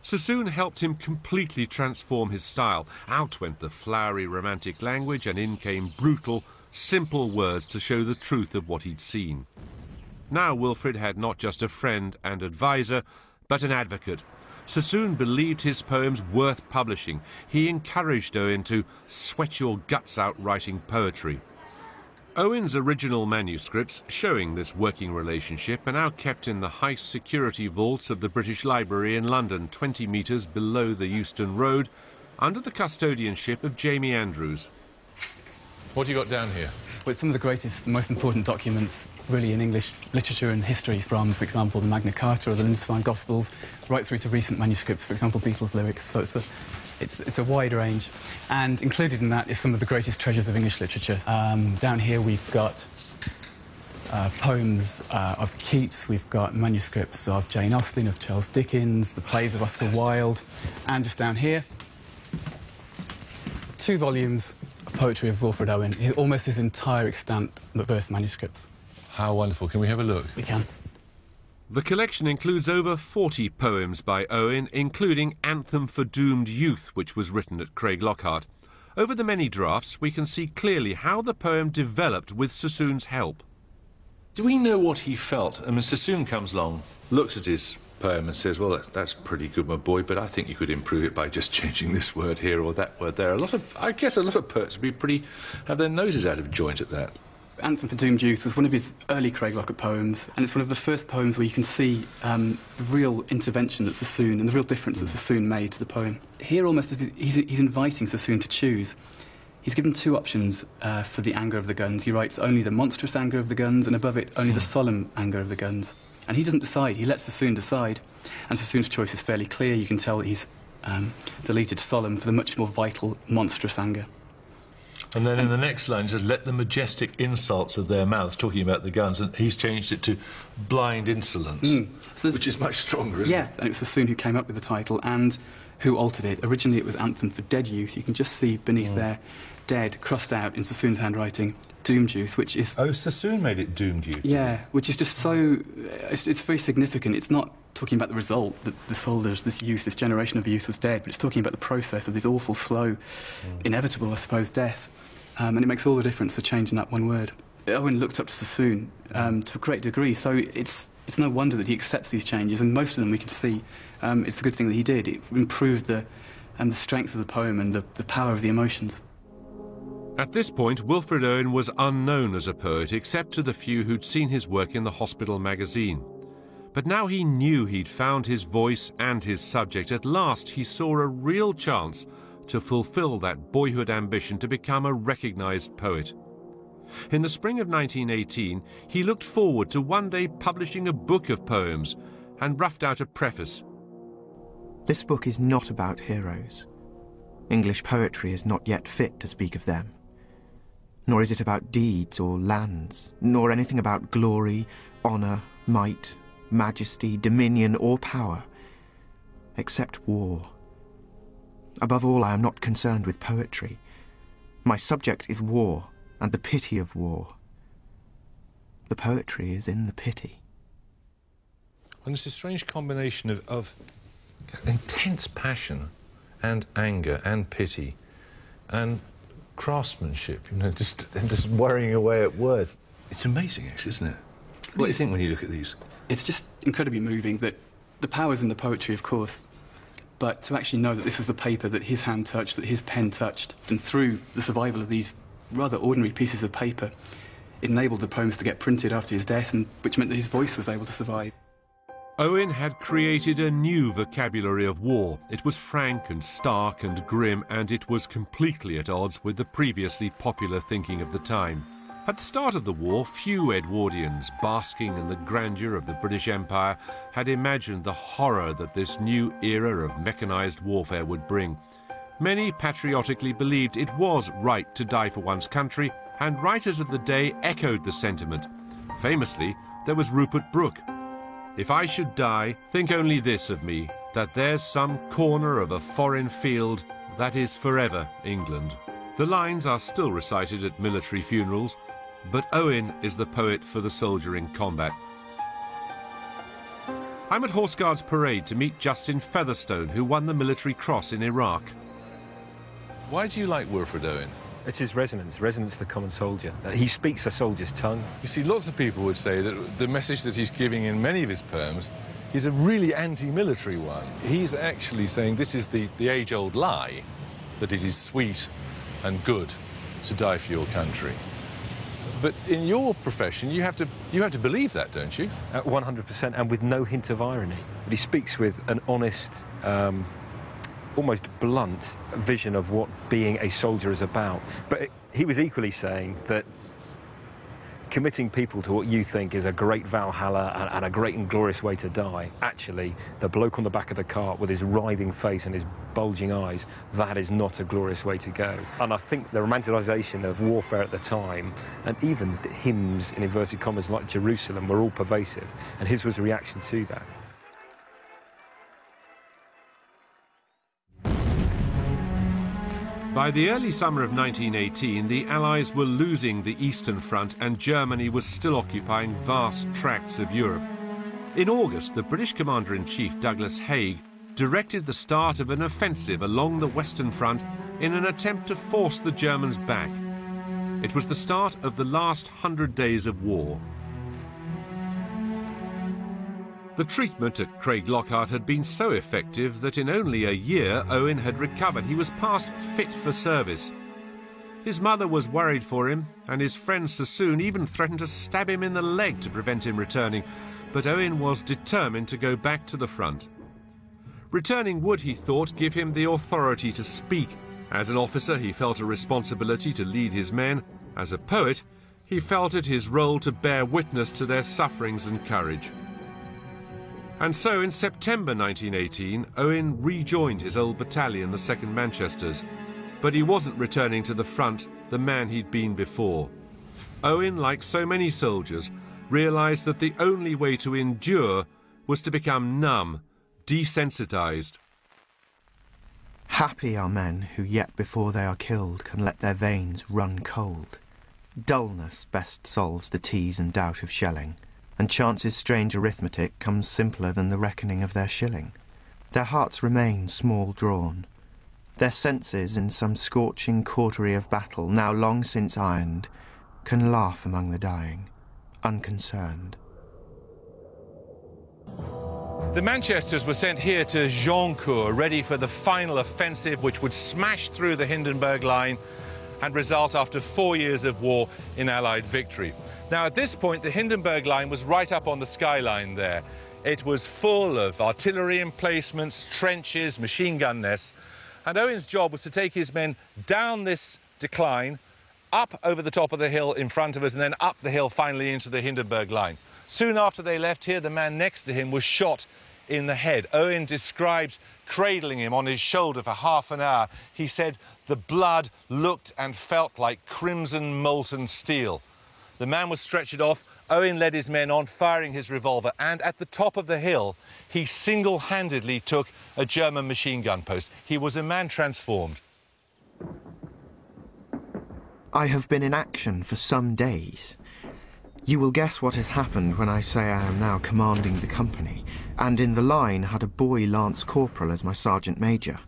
Sassoon helped him completely transform his style. Out went the flowery romantic language, and in came brutal, simple words to show the truth of what he'd seen. Now Wilfred had not just a friend and advisor, but an advocate. Sassoon believed his poems worth publishing. He encouraged Owen to sweat your guts out writing poetry. Owen's original manuscripts, showing this working relationship, are now kept in the high-security vaults of the British Library in London, 20 metres below the Euston Road, under the custodianship of Jamie Andrews. What have you got down here? Well, it's some of the greatest, most important documents, really, in English literature and history, from, for example, the Magna Carta or the Lindisfarne Gospels, right through to recent manuscripts, for example, Beatles lyrics. So it's a wide range, and included in that is some of the greatest treasures of English literature. Down here we've got poems of Keats, we've got manuscripts of Jane Austen, of Charles Dickens, the plays of Oscar Wilde, and just down here, 2 volumes of poetry of Wilfred Owen, almost his entire extant verse manuscripts. How wonderful. Can we have a look? We can. The collection includes over 40 poems by Owen, including Anthem for Doomed Youth, which was written at Craiglockhart. Over the many drafts, we can see clearly how the poem developed with Sassoon's help. Do we know what he felt? I mean, Sassoon comes along, looks at his poem and says, well, that's pretty good, my boy, but I think you could improve it by just changing this word here or that word there. I guess a lot of poets would be have their noses out of joint at that. Anthem for Doomed Youth was one of his early Craiglockhart poems, and it's one of the first poems where you can see the real intervention that Sassoon and the real difference that Sassoon made to the poem. Here, almost, he's inviting Sassoon to choose. He's given 2 options for the anger of the guns. He writes only the monstrous anger of the guns, and above it, only the solemn anger of the guns. And he doesn't decide, he lets Sassoon decide. And Sassoon's choice is fairly clear. You can tell that he's deleted solemn for the much more vital, monstrous anger. And then in the next line, he says, let the majestic insults of their mouths, talking about the guns, and he's changed it to blind insolence, which is much stronger, isn't it? Yeah, and it was Sassoon who came up with the title, and who altered it. Originally it was Anthem for Dead Youth. You can just see beneath there, Dead, crossed out in Sassoon's handwriting, Doomed Youth, which is... Oh, Sassoon made it Doomed Youth? Yeah, which is just so... It's very significant. It's not talking about the result, that the soldiers, this youth, this generation of youth was dead, but it's talking about the process of this awful, slow, inevitable, I suppose, death. And it makes all the difference, the change in that one word. Owen looked up to Sassoon to a great degree, so it's no wonder that he accepts these changes, and most of them we can see. It's a good thing that he did. It improved the strength of the poem and the power of the emotions. At this point, Wilfred Owen was unknown as a poet, except to the few who'd seen his work in the Hospital magazine. But now he knew he'd found his voice and his subject. At last, he saw a real chance to fulfill that boyhood ambition to become a recognised poet. In the spring of 1918, he looked forward to one day publishing a book of poems and roughed out a preface. This book is not about heroes. English poetry is not yet fit to speak of them. Nor is it about deeds or lands, nor anything about glory, honour, might, majesty, dominion or power, except war. Above all, I am not concerned with poetry. My subject is war, and the pity of war. The poetry is in the pity. And it's a strange combination of intense passion and anger and pity and craftsmanship, you know, just worrying away at words. It's amazing, actually, isn't it? What do you think when you look at these? It's just incredibly moving that the power's in the poetry, of course, but to actually know that this was the paper that his hand touched, that his pen touched, and through the survival of these rather ordinary pieces of paper, it enabled the poems to get printed after his death, and which meant that his voice was able to survive. Owen had created a new vocabulary of war. It was frank and stark and grim, and it was completely at odds with the previously popular thinking of the time. At the start of the war, few Edwardians, basking in the grandeur of the British Empire, had imagined the horror that this new era of mechanised warfare would bring. Many patriotically believed it was right to die for one's country, and writers of the day echoed the sentiment. Famously, there was Rupert Brooke. "If I should die, think only this of me, that there's some corner of a foreign field that is forever England." The lines are still recited at military funerals, but Owen is the poet for the soldier in combat. I'm at Horse Guards Parade to meet Justin Featherstone, who won the Military Cross in Iraq. Why do you like Wilfred Owen? It's his resonance of the common soldier. He speaks a soldier's tongue. You see, lots of people would say that the message that he's giving in many of his poems is a really anti-military one. He's actually saying this is the age-old lie, that it is sweet and good to die for your country. But in your profession, you have to believe that, don't you? 100%, and with no hint of irony. But he speaks with an honest, almost blunt vision of what being a soldier is about. But he was equally saying that committing people to what you think is a great Valhalla and a great and glorious way to die, actually, the bloke on the back of the cart with his writhing face and his bulging eyes, that is not a glorious way to go. And I think the romanticisation of warfare at the time, and even hymns, in inverted commas, like Jerusalem, were all pervasive, and his was a reaction to that. By the early summer of 1918, the Allies were losing the Eastern Front and Germany was still occupying vast tracts of Europe. In August, the British Commander-in-Chief Douglas Haig directed the start of an offensive along the Western Front in an attempt to force the Germans back. It was the start of the last 100 days of war. The treatment at Craiglockhart had been so effective that in only a year Owen had recovered. He was past fit for service. His mother was worried for him, and his friend Sassoon even threatened to stab him in the leg to prevent him returning, but Owen was determined to go back to the front. Returning would, he thought, give him the authority to speak. As an officer, he felt a responsibility to lead his men. As a poet, he felt it his role to bear witness to their sufferings and courage. And so, in September 1918, Owen rejoined his old battalion, the 2nd Manchesters. But he wasn't returning to the front the man he'd been before. Owen, like so many soldiers, realised that the only way to endure was to become numb, desensitized. Happy are men who yet before they are killed can let their veins run cold. Dullness best solves the tease and doubt of shelling, and chance's strange arithmetic comes simpler than the reckoning of their shilling. Their hearts remain small drawn. Their senses in some scorching cautery of battle, now long since ironed, can laugh among the dying, unconcerned. The Manchesters were sent here to Joncourt, ready for the final offensive which would smash through the Hindenburg Line and result after 4 years of war in Allied victory. Now, at this point, the Hindenburg Line was right up on the skyline there. It was full of artillery emplacements, trenches, machine gun nests, and Owen's job was to take his men down this decline, up over the top of the hill in front of us, and then up the hill finally into the Hindenburg Line. Soon after they left here, the man next to him was shot in the head. Owen describes cradling him on his shoulder for half an hour. He said the blood looked and felt like crimson molten steel. The man was stretchered off. Owen led his men on, firing his revolver, and at the top of the hill, he single-handedly took a German machine gun post. He was a man transformed. I have been in action for some days. You will guess what has happened when I say I am now commanding the company, and in the line had a boy Lance Corporal as my Sergeant Major.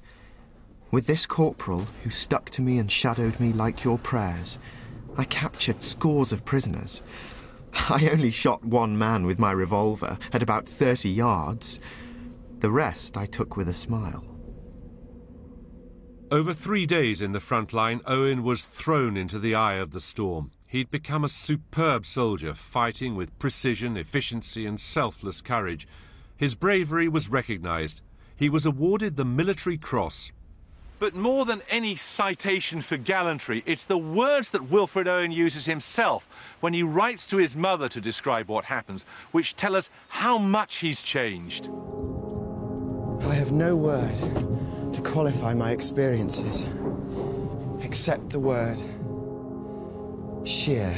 With this corporal, who stuck to me and shadowed me like your prayers, I captured scores of prisoners. I only shot one man with my revolver at about 30 yards. The rest I took with a smile. Over 3 days in the front line, Owen was thrown into the eye of the storm. He'd become a superb soldier, fighting with precision, efficiency and selfless courage. His bravery was recognised. He was awarded the Military Cross. But more than any citation for gallantry, it's the words that Wilfred Owen uses himself when he writes to his mother to describe what happens, which tell us how much he's changed. I have no word to qualify my experiences, except the word sheer.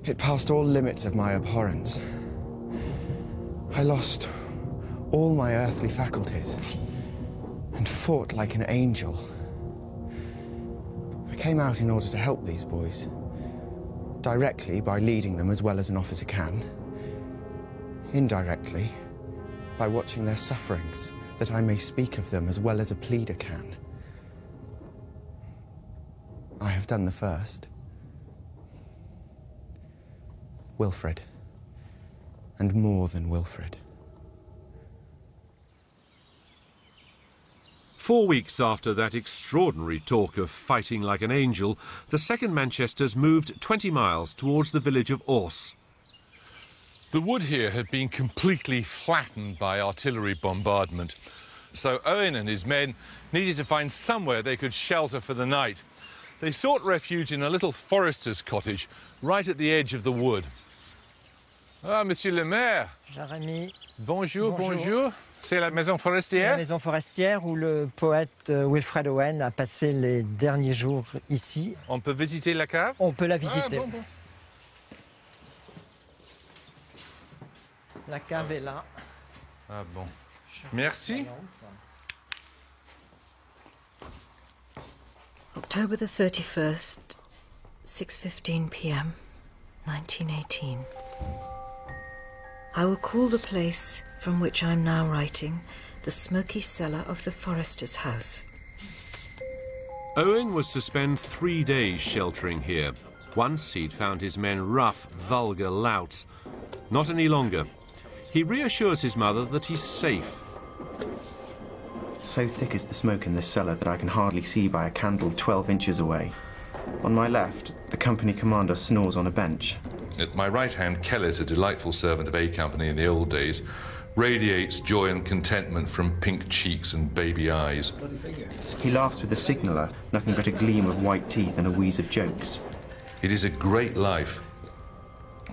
It passed all limits of my abhorrence. I lost all my earthly faculties and fought like an angel. I came out in order to help these boys, directly by leading them as well as an officer can, indirectly by watching their sufferings, that I may speak of them as well as a pleader can. I have done the first. Wilfred, and more than Wilfred. 4 weeks after that extraordinary talk of fighting like an angel, the 2nd Manchesters moved 20 miles towards the village of Ors. The wood here had been completely flattened by artillery bombardment, so Owen and his men needed to find somewhere they could shelter for the night. They sought refuge in a little forester's cottage right at the edge of the wood. Ah, Monsieur le Maire. Jérémy. Bonjour, bonjour. C'est la maison forestière? La maison forestière où le poète Wilfred Owen a passé les derniers jours ici. On peut visiter la cave? On peut la visiter. Ah, bon. La cave est là. Ah bon. Merci. October the 31st, 6:15 p.m., 1918. I will call the place from which I'm now writing the smoky cellar of the forester's house. Owen was to spend 3 days sheltering here. Once he'd found his men rough, vulgar louts. Not any longer. He reassures his mother that he's safe. So thick is the smoke in this cellar that I can hardly see by a candle 12 inches away. On my left, the company commander snores on a bench. At my right hand, Kellett, a delightful servant of A Company in the old days, radiates joy and contentment from pink cheeks and baby eyes. He laughs with the signaller, nothing but a gleam of white teeth and a wheeze of jokes. It is a great life.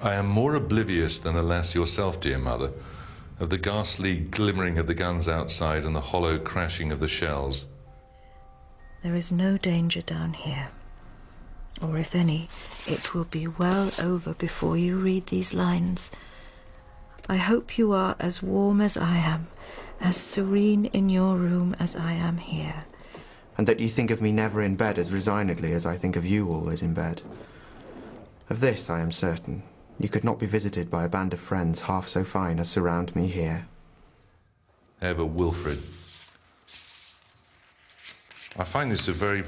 I am more oblivious than, alas, yourself, dear mother, of the ghastly glimmering of the guns outside and the hollow crashing of the shells. There is no danger down here. Or if any, it will be well over before you read these lines. I hope you are as warm as I am, as serene in your room as I am here. And that you think of me never in bed as resignedly as I think of you always in bed. Of this I am certain. You could not be visited by a band of friends half so fine as surround me here. But Wilfred, I find this a very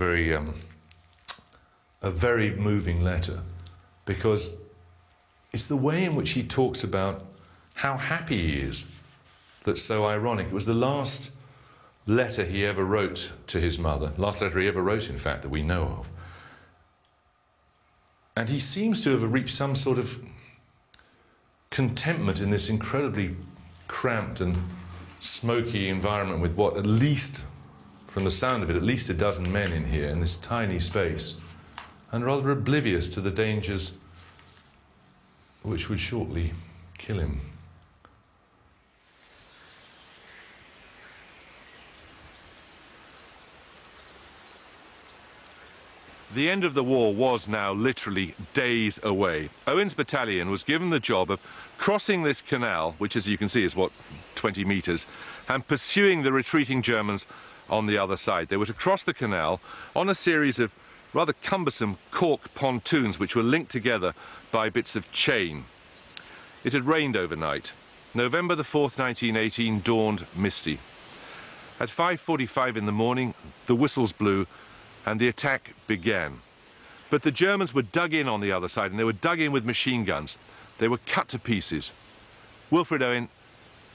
moving letter, because it's the way in which he talks about how happy he is that's so ironic. It was the last letter he ever wrote to his mother, last letter he ever wrote, in fact, that we know of. And he seems to have reached some sort of contentment in this incredibly cramped and smoky environment with what, at least, from the sound of it, at least a dozen men in here in this tiny space, and rather oblivious to the dangers which would shortly kill him. The end of the war was now literally days away. Owen's battalion was given the job of crossing this canal, which, as you can see, is, what, 20 metres, and pursuing the retreating Germans on the other side. They were to cross the canal on a series of rather cumbersome cork pontoons which were linked together by bits of chain. It had rained overnight. November the 4th, 1918 dawned misty. At 5:45 in the morning, the whistles blew and the attack began. But the Germans were dug in on the other side, and they were dug in with machine guns. They were cut to pieces. Wilfred Owen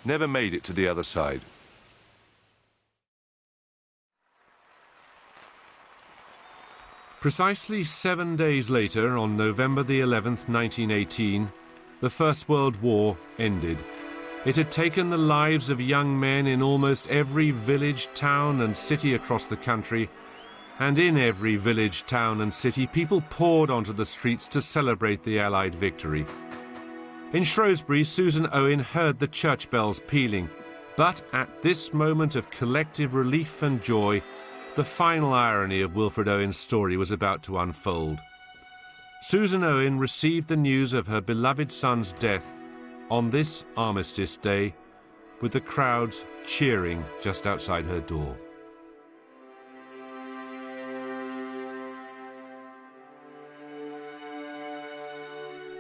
never made it to the other side. Precisely 7 days later, on November the 11th, 1918, the First World War ended. It had taken the lives of young men in almost every village, town and city across the country, and in every village, town and city, people poured onto the streets to celebrate the Allied victory. In Shrewsbury, Susan Owen heard the church bells pealing, but at this moment of collective relief and joy, the final irony of Wilfred Owen's story was about to unfold. Susan Owen received the news of her beloved son's death on this Armistice Day, with the crowds cheering just outside her door.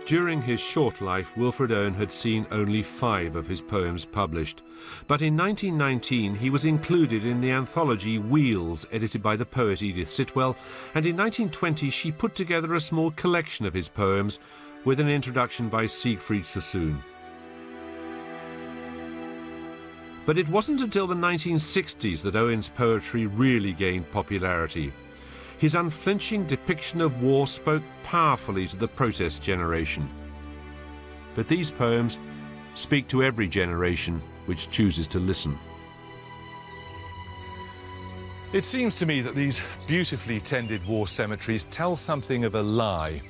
During his short life, Wilfred Owen had seen only 5 of his poems published, but in 1919 he was included in the anthology Wheels, edited by the poet Edith Sitwell, and in 1920 she put together a small collection of his poems with an introduction by Siegfried Sassoon. But it wasn't until the 1960s that Owen's poetry really gained popularity. His unflinching depiction of war spoke powerfully to the protest generation. But these poems speak to every generation which chooses to listen. It seems to me that these beautifully tended war cemeteries tell something of a lie.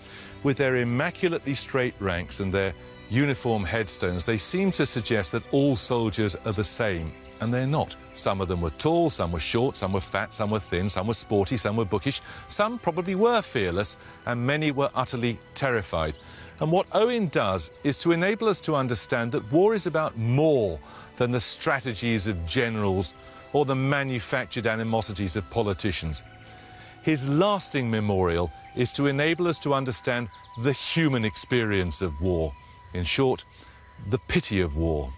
With their immaculately straight ranks and their uniform headstones, they seem to suggest that all soldiers are the same. And they're not. Some of them were tall, some were short, some were fat, some were thin, some were sporty, some were bookish, some probably were fearless, and many were utterly terrified. And what Owen does is to enable us to understand that war is about more than the strategies of generals or the manufactured animosities of politicians. His lasting memorial is to enable us to understand the human experience of war. In short, the pity of war.